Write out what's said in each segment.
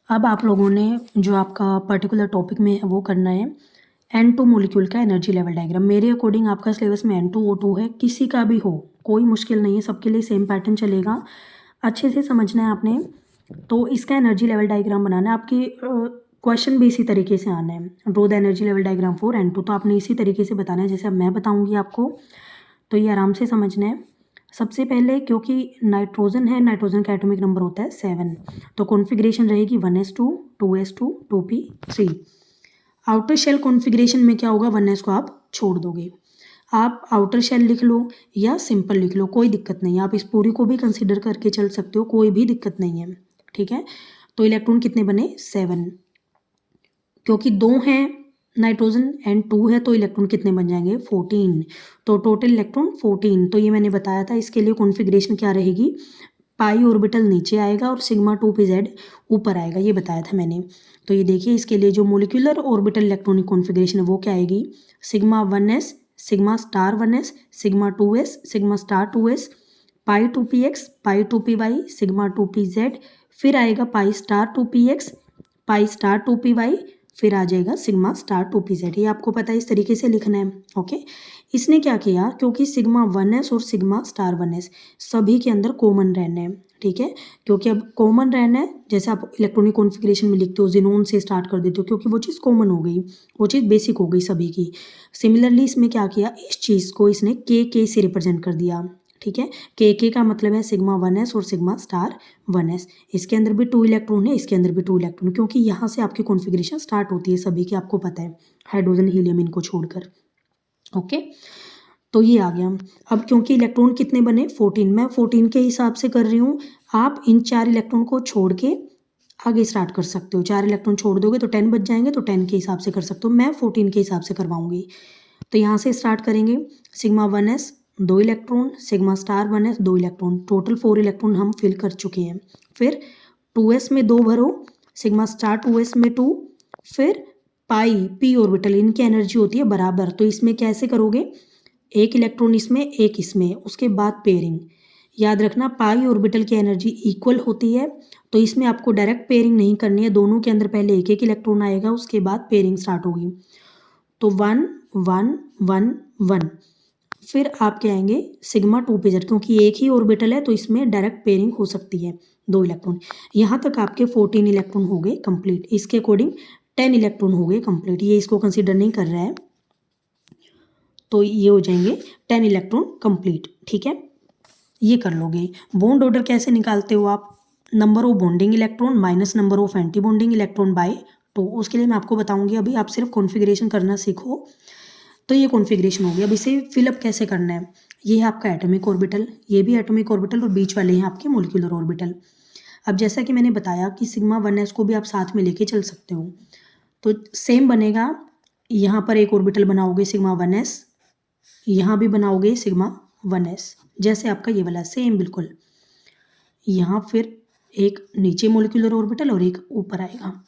अब आप लोगों ने जो आपका पर्टिकुलर टॉपिक में है वो करना है N2 मॉलिक्यूल का एनर्जी लेवल डायग्राम। मेरे अकॉर्डिंग आपका सिलेबस में N2O2 है, किसी का भी हो कोई मुश्किल नहीं है, सबके लिए सेम पैटर्न चलेगा। अच्छे से समझना है आपने। तो इसका एनर्जी लेवल डायग्राम बनाना है, आपकी क्वेश्चन भी इसी तरीके से आना है। Draw the energy level diagram for N2, तो आपने इसी तरीके से बताना है जैसे अब मैं बताऊंगी आपको। तो ये आराम से समझना है। सबसे पहले क्योंकि नाइट्रोजन है, नाइट्रोजन का एटॉमिक नंबर होता है 7, तो कॉन्फ़िगरेशन रहेगी 1s2 2s2 2p3। Outer shell configuration में क्या होगा, 1s को आप छोड़ दोगे। आप आउटर शेल लिख लो या सिंपल लिख लो, कोई दिक्कत नहीं है। आप इस पूरी को भी कंसीडर करके चल सकते हो, कोई भी दिक्कत नहीं है, ठीक है। तो इलेक्ट्रॉन कितने बने, 7, क्योंकि 2 हैं नाइट्रोजन एंड 2 है तो इलेक्ट्रॉन कितने बन जाएंगे, 14। तो टोटल इलेक्ट्रॉन 14। तो ये मैंने बताया था, इसके लिए कॉन्फ़िगरेशन क्या रहेगी, पाई ऑर्बिटल नीचे आएगा और सिग्मा 2pz ऊपर आएगा, ये बताया था मैंने। तो ये देखिए, इसके लिए जो मोलिकुलर ऑर्बिटल इलेक्ट्रॉनिक कॉन्फ़िगरेशन है वो क्या आएगी, sigma 1s, sigma star 1s, sigma 2s, sigma star 2s, पाई 2px, पाई 2py, सिग्मा 2pz, फिर आएगा pi star 2px, pi star 2py, फिर आ जाएगा सिग्मा स्टार 2pz। ये आपको पता है, इस तरीके से लिखना है, ओके। इसने क्या किया, क्योंकि सिग्मा 1s और सिग्मा स्टार 1s सभी के अंदर कॉमन रहना है, ठीक है। क्योंकि अब कॉमन रहना है, जैसे आप इलेक्ट्रॉनिक कॉन्फ़िगरेशन में लिखते हो जिनोन से स्टार्ट कर देते हो, क्योंकि वो चीज़ कॉमन हो गई, वो चीज़ बेसिक हो गई सभी की। सिमिलरली इसमें क्या किया, इस चीज़ को इसने के से रिप्रेजेंट कर दिया, ठीक है। के का मतलब है सिग्मा 1s और सिग्मा स्टार 1s। इसके अंदर भी 2 इलेक्ट्रॉन है, इसके अंदर भी 2 इलेक्ट्रॉन, क्योंकि यहाँ से आपकी कॉन्फ़िगरेशन स्टार्ट होती है सभी की, आपको पता है, हाइड्रोजन हीलियम इनको छोड़कर, ओके। तो ये आ गया। अब क्योंकि इलेक्ट्रॉन कितने बने, 14, मैं 14 के हिसाब से कर रही हूँ। आप इन 4 इलेक्ट्रॉन को छोड़ के आगे स्टार्ट कर सकते हो। 4 इलेक्ट्रॉन छोड़ दोगे तो 10 बच जाएंगे, तो 10 के हिसाब से कर सकते हो। मैं 14 के हिसाब से करवाऊंगी। तो यहाँ से स्टार्ट करेंगे, sigma 1s 2 electron, sigma star 1s 2 electron, total 4 electron हम फिल कर चुके हैं। फिर 2s में 2 भरो, सिग्मा स्टार 2s में 2, फिर पाई पी ऑर्बिटल, इनकी एनर्जी होती है बराबर, तो इसमें कैसे करोगे, एक इलेक्ट्रॉन इसमें एक इसमें, उसके बाद पेयरिंग। याद रखना पाई ऑर्बिटल की एनर्जी इक्वल होती है, तो इसमें आपको डायरेक्ट पेयरिंग नहीं करनी है, दोनों के अंदर पहले एक एक इलेक्ट्रॉन आएगा, उसके बाद पेयरिंग स्टार्ट होगी। तो 1 1 1 1, फिर आपके आएंगे सिग्मा 2pz, क्योंकि एक ही ऑर्बिटल है तो इसमें डायरेक्ट पेयरिंग हो सकती है 2 इलेक्ट्रॉन। यहाँ तक आपके 14 इलेक्ट्रॉन हो गए कंप्लीट। इसके अकॉर्डिंग 10 इलेक्ट्रॉन हो गए कंप्लीट, ये इसको कंसीडर नहीं कर रहा है, तो ये हो जाएंगे 10 इलेक्ट्रॉन कंप्लीट, ठीक है। ये कर लोगे। बॉन्ड ऑर्डर कैसे निकालते हो आप, number of bonding electron minus number of anti bonding electron by 2, उसके लिए मैं आपको बताऊंगी, अभी आप सिर्फ कॉन्फ़िगरेशन करना सीखो। तो ये कॉन्फ़िगरेशन हो गया। अब इसे फिलअप कैसे करना है, ये है आपका एटॉमिक ऑर्बिटल, ये भी एटॉमिक ऑर्बिटल, और बीच वाले हैं आपके मोलिकुलर ऑर्बिटल। अब जैसा कि मैंने बताया कि सिग्मा 1s को भी आप साथ में लेके चल सकते हो, तो सेम बनेगा। यहाँ पर एक ऑर्बिटल बनाओगे सिग्मा 1s, यहाँ भी बनाओगे सिग्मा 1s, जैसे आपका ये वाला सेम बिल्कुल। यहाँ फिर एक नीचे मोलिकुलर ऑर्बिटल और एक ऊपर आएगा।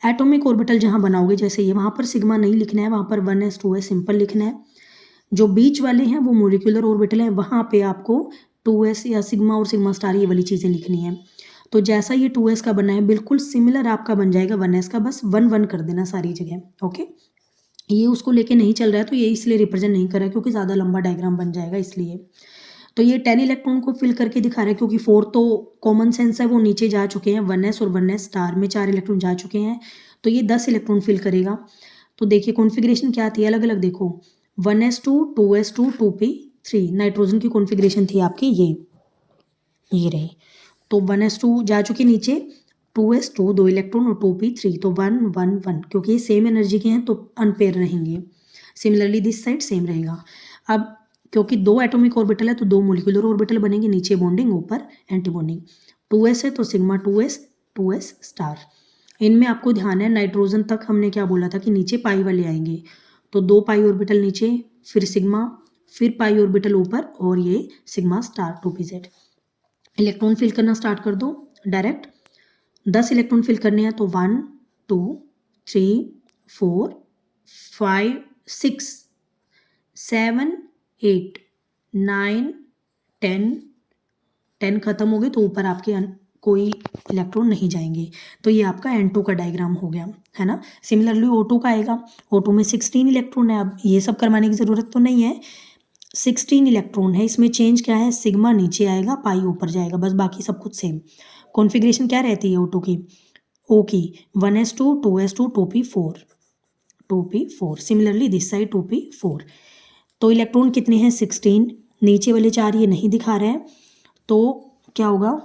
एटॉमिक ऑर्बिटल जहाँ बनाओगे जैसे ये, वहाँ पर सिग्मा नहीं लिखना है, वहाँ पर 1s 2s सिंपल लिखना है। जो बीच वाले हैं वो मोलिकुलर ऑर्बिटल है, वहाँ पे आपको 2s या सिग्मा और सिग्मा स्टार ये वाली चीज़ें लिखनी है। तो जैसा ये 2s का बना है बिल्कुल सिमिलर आपका बन जाएगा 1s का, बस 1 1 कर देना सारी जगह, ओके। ये उसको लेके नहीं चल रहा है तो ये इसलिए रिप्रेजेंट नहीं कर रहा है, क्योंकि ज़्यादा लंबा डायग्राम बन जाएगा इसलिए। तो ये 10 इलेक्ट्रॉन को फिल करके दिखा रहा है, क्योंकि 4 तो कॉमन सेंस है, वो नीचे जा चुके हैं, 1s और 1s स्टार में 4 इलेक्ट्रॉन जा चुके हैं, तो ये 10 इलेक्ट्रॉन फिल करेगा। तो देखिए कॉन्फ़िगरेशन क्या थी, अलग अलग देखो, 1s2 2s2 2p3, नाइट्रोजन की कॉन्फ़िगरेशन थी आपकी ये रही। तो 1s2 जा चुके नीचे, 2s2 2 इलेक्ट्रॉन और 2p3, तो 1 1 1, क्योंकि ये सेम एनर्जी के हैं तो अनपेयर रहेंगे। सिमिलरली दिस साइड सेम रहेगा। अब क्योंकि 2 एटॉमिक ऑर्बिटल है तो 2 मोलिकुलर ऑर्बिटल बनेंगे, नीचे बॉन्डिंग ऊपर एंटी बॉन्डिंग। 2s है तो सिग्मा 2s स्टार। इनमें आपको ध्यान है नाइट्रोजन तक हमने क्या बोला था कि नीचे पाई वाले आएंगे, तो 2 पाई ऑर्बिटल नीचे, फिर सिग्मा, फिर पाई ऑर्बिटल ऊपर, और ये sigma star 2pz। Electron fill करना स्टार्ट कर दो डायरेक्ट। 10 इलेक्ट्रॉन फिल करने हैं, तो 1 2 3 4 5 6 7 8 9 10 10 खत्म हो गए, तो ऊपर आपके कोई इलेक्ट्रॉन नहीं जाएंगे। तो ये आपका N2 का डायग्राम हो गया, है ना। सिमिलरली O2 का आएगा, O2 में 16 इलेक्ट्रॉन है। अब ये सब करवाने की ज़रूरत तो नहीं है, 16 इलेक्ट्रॉन है। इसमें चेंज क्या है, सिग्मा नीचे आएगा, पाई ऊपर जाएगा, बस बाकी सब कुछ सेम। कॉन्फ़िगरेशन क्या रहती है O2 की, O की 1s2 2s2 2p4 2p4। Similarly this side 2p4। तो इलेक्ट्रॉन कितने हैं, 16। नीचे वाले 4 ये नहीं दिखा रहे हैं, तो क्या होगा,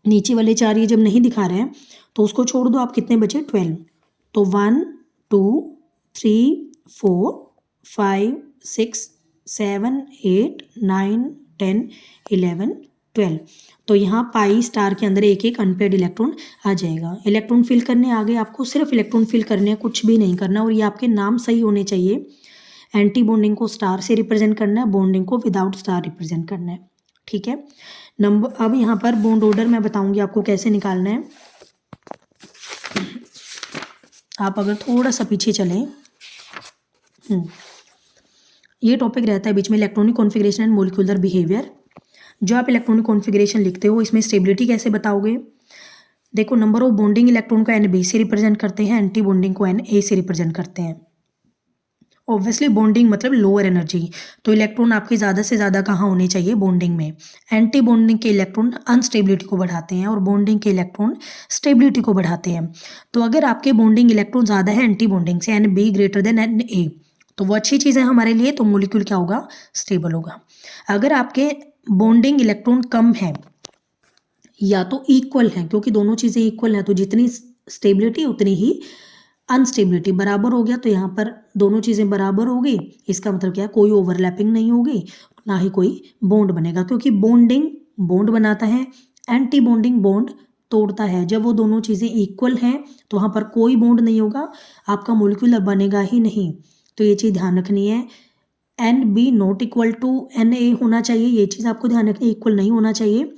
नीचे वाले 4 ये जब नहीं दिखा रहे हैं तो उसको छोड़ दो आप, कितने बचे, 12। तो 1 2 3 4 5 6 7 8 9 10 11 12। तो यहाँ पाई स्टार के अंदर एक एक अनपेड इलेक्ट्रॉन आ जाएगा। इलेक्ट्रॉन फिल करने आ गए, आपको सिर्फ इलेक्ट्रॉन फिल करने हैं, कुछ भी नहीं करना। और ये आपके नाम सही होने चाहिए। एंटी बॉन्डिंग को स्टार से रिप्रेजेंट करना है, बॉन्डिंग को विदाउट स्टार रिप्रेजेंट करना है, ठीक है। नंबर, अब यहाँ पर बॉन्ड ऑर्डर मैं बताऊंगी आपको कैसे निकालना है। आप अगर थोड़ा सा पीछे चलें, ये टॉपिक रहता है बीच में, electronic configuration and molecular behaviour. जो आप इलेक्ट्रॉनिक कॉन्फ़िगरेशन लिखते हो इसमें स्टेबिलिटी कैसे बताओगे। देखो, नंबर ऑफ बॉन्डिंग इलेक्ट्रॉन को Nb से रिप्रेजेंट करते हैं, एंटी बॉन्डिंग को Na से रिप्रेजेंट करते हैं। ऑब्वियसली बॉन्डिंग मतलब लोअर एनर्जी, तो इलेक्ट्रॉन आपके ज़्यादा से ज़्यादा कहाँ होने चाहिए, बॉन्डिंग में। एंटी बॉन्डिंग के इलेक्ट्रॉन अनस्टेबिलिटी को बढ़ाते हैं और बॉन्डिंग के इलेक्ट्रॉन स्टेबिलिटी को बढ़ाते हैं। तो अगर आपके बॉन्डिंग इलेक्ट्रॉन ज़्यादा है एंटी बॉन्डिंग से, Nb ग्रेटर देन Na, तो वो अच्छी चीज़ है हमारे लिए, तो मोलिक्यूल क्या होगा, स्टेबल होगा। अगर आपके बॉन्डिंग इलेक्ट्रॉन कम है या तो इक्वल है, क्योंकि दोनों चीज़ें इक्वल है, तो जितनी स्टेबिलिटी उतनी ही अनस्टेबिलिटी, बराबर हो गया। तो यहाँ पर दोनों चीज़ें बराबर हो गई, इसका मतलब क्या है, कोई ओवरलैपिंग नहीं होगी, ना ही कोई बॉन्ड बनेगा, क्योंकि बॉन्डिंग बॉन्ड बनाता है, एंटी बॉन्डिंग बॉन्ड तोड़ता है। जब वो दोनों चीज़ें इक्वल हैं तो वहाँ पर कोई बॉन्ड नहीं होगा, आपका मोलिक्यूल बनेगा ही नहीं। तो ये चीज़ ध्यान रखनी है। Nb not equal to Na होना चाहिए, ये चीज़ आपको ध्यान रखनी है, इक्वल नहीं होना चाहिए,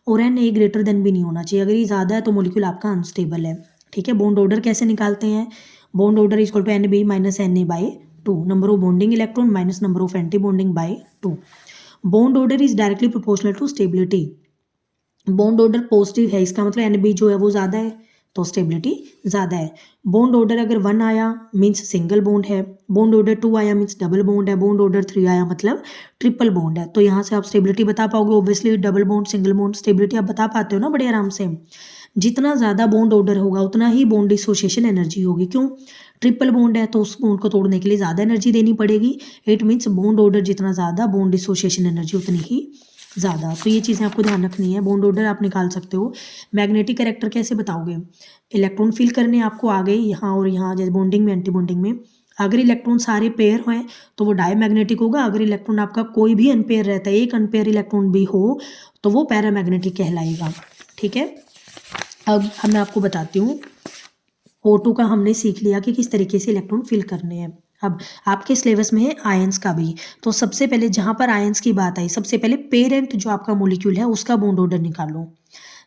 और Na ग्रेटर देन भी नहीं होना चाहिए। अगर ये ज़्यादा है तो मोलिक्यूल आपका अनस्टेबल है, ठीक है। बॉन्ड ऑर्डर कैसे निकालते हैं, bond order equal to Nb minus Na/2, number of bonding electron minus number of anti bonding by 2। Bond order is directly proportional to stability. Bond order positive है, इसका मतलब Nb जो है वो ज़्यादा है, तो स्टेबिलिटी ज़्यादा है। बॉन्ड ऑर्डर अगर 1 आया मीन्स सिंगल बॉन्ड है, बॉन्ड ऑर्डर 2 आया मीन्स डबल बॉन्ड है, बॉन्ड ऑर्डर 3 आया मतलब ट्रिपल बॉन्ड है। तो यहाँ से आप स्टेबिलिटी बता पाओगे। Obviously double bond, single bond, stability आप बता पाते हो ना बड़े आराम से। जितना ज़्यादा बॉन्ड ऑर्डर होगा उतना ही बॉन्ड डिसोसिएशन एनर्जी होगी। क्यों, ट्रिपल बॉन्ड है तो उस बॉन्ड को तोड़ने के लिए ज़्यादा एनर्जी देनी पड़ेगी। इट मीन्स बॉन्ड ऑर्डर जितना ज़्यादा, बॉन्ड डिसोसिएशन एनर्जी उतनी ही ज़्यादा। तो ये चीज़ें आपको ध्यान रखनी है। बॉन्ड ऑर्डर आप निकाल सकते हो। मैग्नेटिक कैरेक्टर कैसे बताओगे, इलेक्ट्रॉन फिल करने आपको आ गए यहाँ और यहाँ, जैसे बॉन्डिंग में, एंटी बॉन्डिंग में। अगर इलेक्ट्रॉन सारे पेयर हैं तो वो डायमैग्नेटिक होगा। अगर इलेक्ट्रॉन आपका कोई भी अनपेयर रहता है, एक अनपेयर इलेक्ट्रॉन भी हो, तो वो पैरामैग्नेटिक कहलाएगा, ठीक है। अब मैं आपको बताती हूँ, O2 का हमने सीख लिया कि किस तरीके से इलेक्ट्रॉन फिल करने हैं। अब आपके सिलेबस में है आयंस का भी, तो सबसे पहले जहाँ पर आयंस की बात आई, सबसे पहले पेरेंट जो आपका मोलिक्यूल है उसका बॉन्ड ऑर्डर निकालो।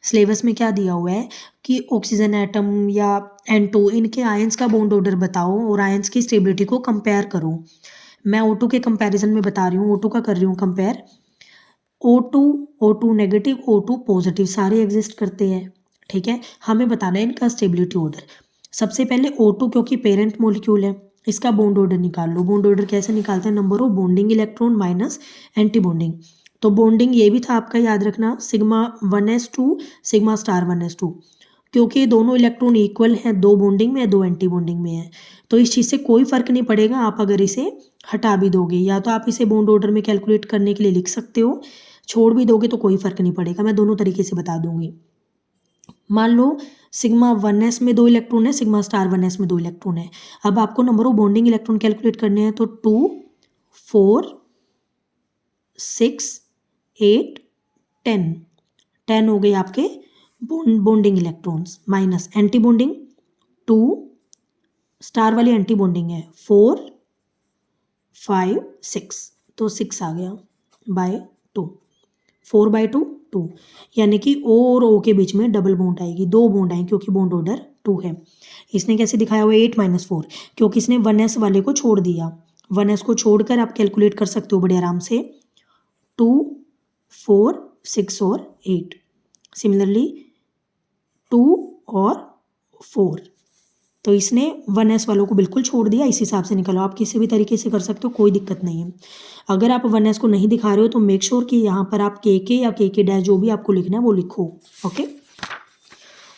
सिलेबस में क्या दिया हुआ है कि ऑक्सीजन एटम या N2, इनके आयंस का बॉन्ड ऑर्डर बताओ और आयंस की स्टेबिलिटी को कंपेयर करो। मैं O2 के कंपैरिजन में बता रही हूँ, O2 का कर रही हूँ compare. O2 negative, O2 positive, सारे एग्जिस्ट करते हैं, ठीक है। हमें बताना है इनका स्टेबिलिटी ऑर्डर। सबसे पहले O2 क्योंकि पेरेंट मोलिक्यूल है, इसका बॉन्ड ऑर्डर निकाल लो। बॉन्ड ऑर्डर कैसे निकालते हैं, number of bonding electron minus anti bonding. तो बॉन्डिंग ये भी था आपका, याद रखना, sigma 1s2 sigma star 1s2, क्योंकि दोनों इलेक्ट्रॉन इक्वल हैं, 2 बॉन्डिंग में, 2 एंटी बॉन्डिंग में है, तो इस चीज़ से कोई फ़र्क नहीं पड़ेगा आप अगर इसे हटा भी दोगे। या तो आप इसे बॉन्ड ऑर्डर में कैलकुलेट करने के लिए लिख सकते हो, छोड़ भी दोगे तो कोई फ़र्क नहीं पड़ेगा। मैं दोनों तरीके से बता दूंगी। मान लो सिग्मा 1s में 2 इलेक्ट्रॉन है, सिग्मा स्टार 1s में 2 इलेक्ट्रॉन है। अब आपको number of bonding electron calculate करने हैं, तो 2 4 6 8 10 हो गए आपके bonding electrons, minus anti bonding 2, star वाली एंटी बॉन्डिंग है 4 5 6, तो 6 आ गया बाय 2, 4/2 2, यानी कि O और O के बीच में डबल बॉन्ड आएगी, 2 बॉन्ड आएंगे क्योंकि बॉन्ड ऑर्डर 2 है। इसने कैसे दिखाया हुआ 8 - 4, क्योंकि इसने 1s वाले को छोड़ दिया। 1s को छोड़कर आप कैलकुलेट कर सकते हो बड़े आराम से, 2 4 6 और 8। सिमिलरली 2 और 4। तो इसने 1s वालों को बिल्कुल छोड़ दिया, इस हिसाब से निकालो। आप किसी भी तरीके से कर सकते हो, कोई दिक्कत नहीं है। अगर आप 1s को नहीं दिखा रहे हो तो मेक श्योर कि यहाँ पर आप के या के डैश जो भी आपको लिखना है वो लिखो। ओके,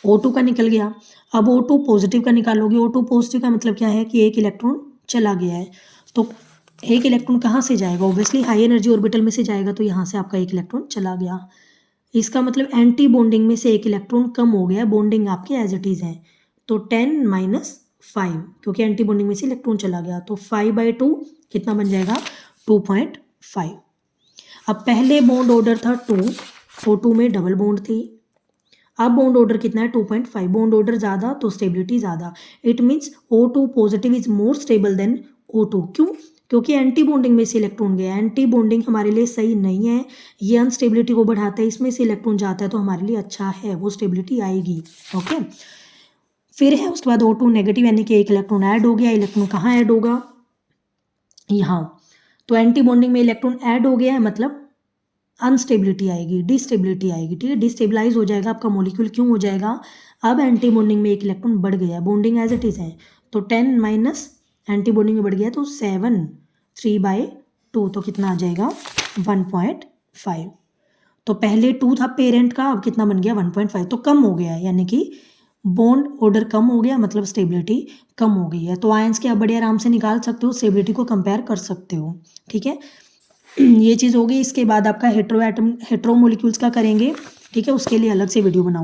O2 का निकल गया। अब O2 पॉजिटिव का निकालोगे। O2 पॉजिटिव का मतलब क्या है कि एक इलेक्ट्रॉन चला गया है। तो एक इलेक्ट्रॉन कहाँ से जाएगा? ऑब्वियसली हाई एनर्जी ऑर्बिटल में से जाएगा, तो यहाँ से आपका एक इलेक्ट्रॉन चला गया। इसका मतलब एंटी बॉन्डिंग में से एक इलेक्ट्रॉन कम हो गया, बॉन्डिंग आपकी एज इट इज है। तो 10 - 5, क्योंकि एंटी बॉन्डिंग में से इलेक्ट्रॉन चला गया, तो 5/2 कितना बन जाएगा? 2.5। अब पहले बॉन्ड ऑर्डर था 2, O2 में डबल बॉन्ड थी। अब बॉन्ड ऑर्डर कितना है? 2.5। बॉन्ड ऑर्डर ज़्यादा तो स्टेबिलिटी ज़्यादा। It means O2 positive is more stable then O2। क्यों? क्योंकि एंटी बॉन्डिंग में से इलेक्ट्रॉन गया। एंटी बॉन्डिंग हमारे लिए सही नहीं है, ये अनस्टेबिलिटी को बढ़ाता है। इसमें से इलेक्ट्रॉन जाता है तो हमारे लिए अच्छा है, वो स्टेबिलिटी आएगी। ओके, फिर है उसके बाद O2 नेगेटिव, यानी कि एक इलेक्ट्रॉन ऐड हो गया। इलेक्ट्रॉन कहाँ ऐड होगा? यहाँ। तो एंटी बॉन्डिंग में इलेक्ट्रॉन ऐड हो गया है, मतलब अनस्टेबिलिटी आएगी, डिस्टेबिलिटी आएगी। ठीक है, डिस्टेबलाइज हो जाएगा आपका मॉलिक्यूल। क्यों हो जाएगा? अब एंटी बॉन्डिंग में एक इलेक्ट्रॉन बढ़ गया, बॉन्डिंग एज इट इज है। तो 10 माइनस एंटी बॉन्डिंग में बढ़ गया तो 7, 3/2, तो कितना आ जाएगा? 1.5। तो पहले 2 था पेरेंट का, अब कितना बन गया? 1.5। तो कम हो गया है, यानी कि बॉन्ड ऑर्डर कम हो गया, मतलब स्टेबिलिटी कम हो गई है। तो आयंस के आप बड़े आराम से निकाल सकते हो, स्टेबिलिटी को कंपेयर कर सकते हो। ठीक है, ये चीज़ होगी। इसके बाद आपका हेट्रो मॉलिक्यूल्स का करेंगे। ठीक है, उसके लिए अलग से वीडियो बनाऊंगी।